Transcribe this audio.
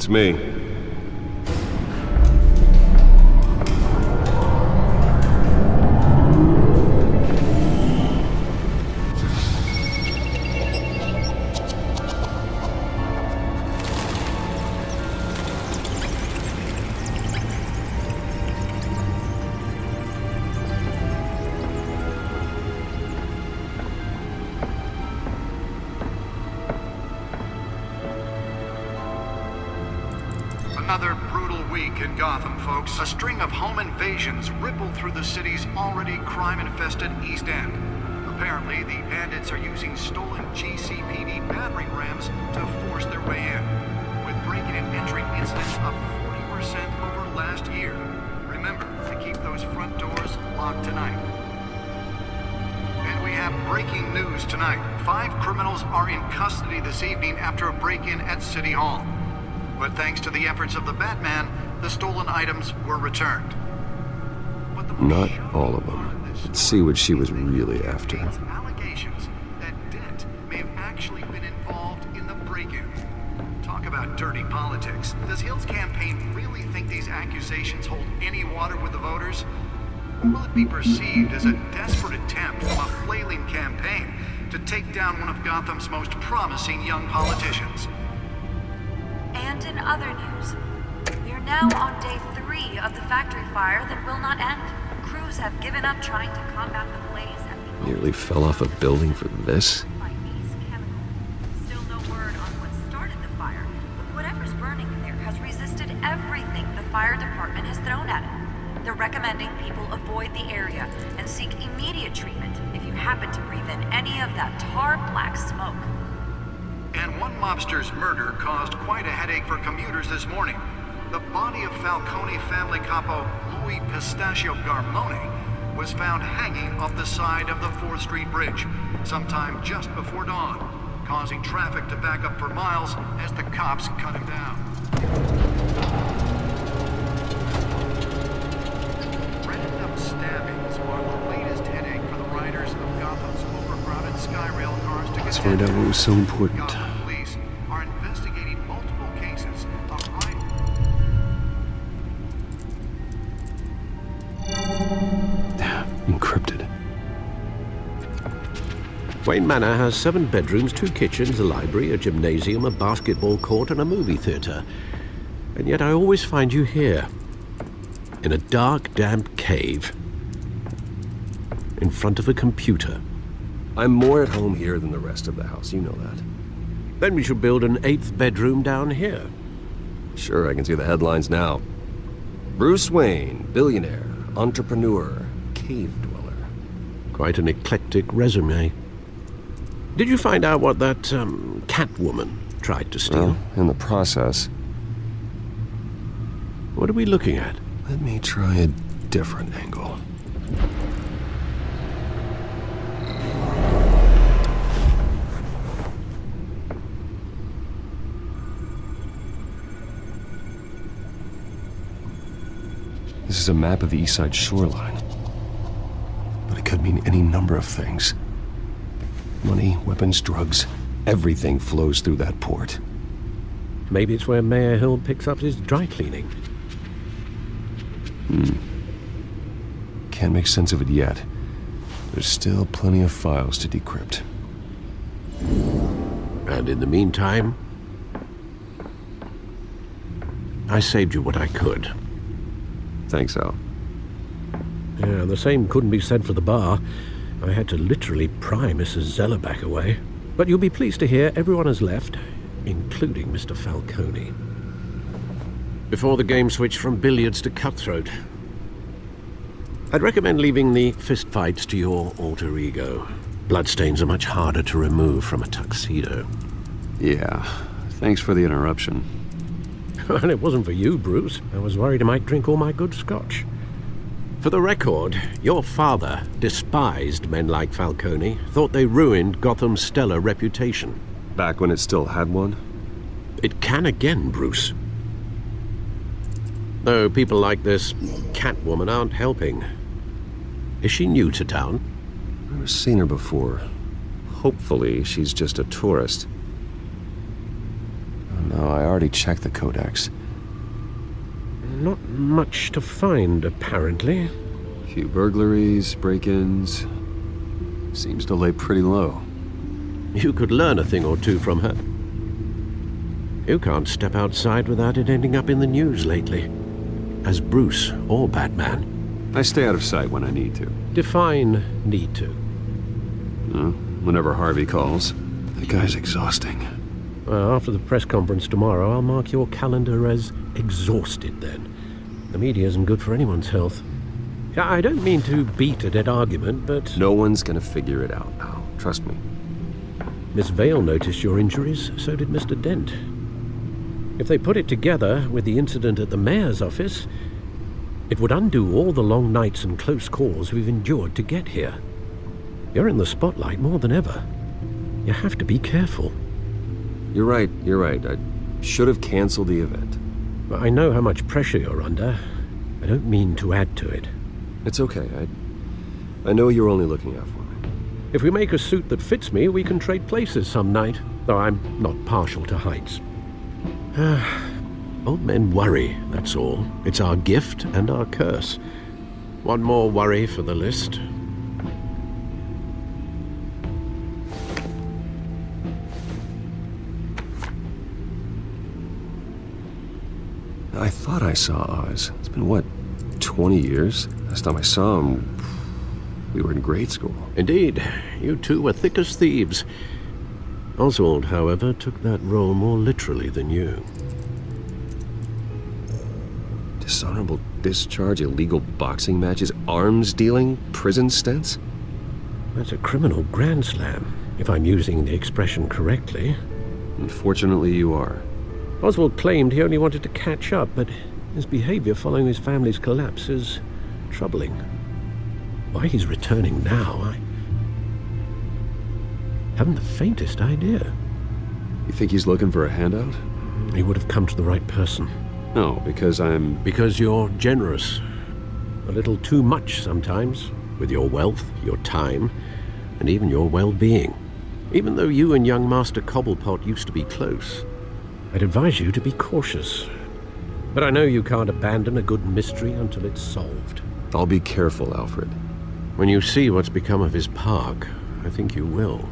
Beats me. Another brutal week in Gotham, folks. A string of home invasions rippled through the city's already crime-infested East End. Apparently, the bandits are using stolen GCPD battering rams to force their way in, with breaking and entering incidents up 40% over last year. Remember to keep those front doors locked tonight. And we have breaking news tonight. 5 criminals are in custody this evening after a break-in at City Hall. But thanks to the efforts of the Batman, the stolen items were returned. Not all of them. Let's see what she was really after. Allegations that Dent may have actually been involved in the break-in. Talk about dirty politics. Does Hill's campaign really think these accusations hold any water with the voters? Or will it be perceived as a desperate attempt from a flailing campaign to take down one of Gotham's most promising young politicians? And in other news, we are now on day 3 of the factory fire that will not end. Crews have given up trying to combat the blaze and Nearly fell off a building for this? by East Chemical. Still no word on what started the fire, but whatever's burning in there has resisted everything the fire department has thrown at it. They're recommending people avoid the area and seek immediate treatment if you happen to breathe in any of that tar black smoke. And one mobster's murder caused quite a headache for commuters this morning. The body of Falcone family capo Louis Pistachio Garmone was found hanging off the side of the 4th Street Bridge sometime just before dawn, causing traffic to back up for miles as the cops cut him down. Random stabbings are the latest headache for the riders of Gotham's overcrowded Skyrail cars to Let's get find out in. what was so important. Gotham police are investigating multiple cases of Encrypted. Wayne Manor has 7 bedrooms, 2 kitchens, a library, a gymnasium, a basketball court, and a movie theater. And yet I always find you here, in a dark, damp cave, in front of a computer. I'm more at home here than the rest of the house, you know that. Then we should build an 8th bedroom down here. Sure, I can see the headlines now. Bruce Wayne, billionaire, entrepreneur, cave dweller. Quite an eclectic resume. Did you find out what that, Catwoman tried to steal? Well, in the process, What are we looking at? let me try a different angle. This is a map of the East Side shoreline. But it could mean any number of things. Money, weapons, drugs, everything flows through that port. Maybe it's where Mayor Hill picks up his dry cleaning. Can't make sense of it yet. There's still plenty of files to decrypt. And in the meantime, I saved you what I could. Thanks, Al. Yeah, the same couldn't be said for the bar. I had to literally pry Mrs. Zellerback away. But you'll be pleased to hear everyone has left, including Mr. Falcone. Before the game switched from billiards to cutthroat. I'd recommend leaving the fistfights to your alter ego. Bloodstains are much harder to remove from a tuxedo. Yeah, thanks for the interruption. And it wasn't for you, Bruce. I was worried I might drink all my good scotch. For the record, your father despised men like Falcone, thought they ruined Gotham's stellar reputation. Back when it still had one? It can again, Bruce. Though people like this Catwoman aren't helping. Is she new to town? Never seen her before. Hopefully, she's just a tourist. No, I already checked the codex. Not much to find, apparently. A few burglaries, break-ins. Seems to lay pretty low. You could learn a thing or two from her. You can't step outside without it ending up in the news lately. As Bruce or Batman. I stay out of sight when I need to. Define need to. Whenever Harvey calls. That guy's exhausting. Well, after the press conference tomorrow, I'll mark your calendar as exhausted then. The media isn't good for anyone's health. Yeah, I don't mean to beat a dead argument, but... No one's gonna figure it out now. Trust me. Miss Vale noticed your injuries, so did Mr. Dent. If they put it together with the incident at the mayor's office, it would undo all the long nights and close calls we've endured to get here. You're in the spotlight more than ever. You have to be careful. You're right. I should have canceled the event. I know how much pressure you're under. I don't mean to add to it. It's okay. I know you're only looking out for me. If we make a suit that fits me, we can trade places some night, though I'm not partial to heights. Old men worry, that's all. It's our gift and our curse. One more worry for the list. I thought I saw Oz. It's been, what, 20 years? Last time I saw him, we were in grade school. Indeed, you two were thick as thieves. Oswald, however, took that role more literally than you. Dishonorable discharge, illegal boxing matches, arms dealing, prison stints? That's a criminal grand slam, if I'm using the expression correctly. Unfortunately, you are. Oswald claimed he only wanted to catch up, but his behavior following his family's collapse is troubling. Why he's returning now, I haven't the faintest idea. You think he's looking for a handout? He would have come to the right person. No, because I'm... Because you're generous. A little too much sometimes, with your wealth, your time, and even your well-being. Even though you and young Master Cobblepot used to be close, I'd advise you to be cautious. But I know you can't abandon a good mystery until it's solved. I'll be careful, Alfred. When you see what's become of his park, I think you will.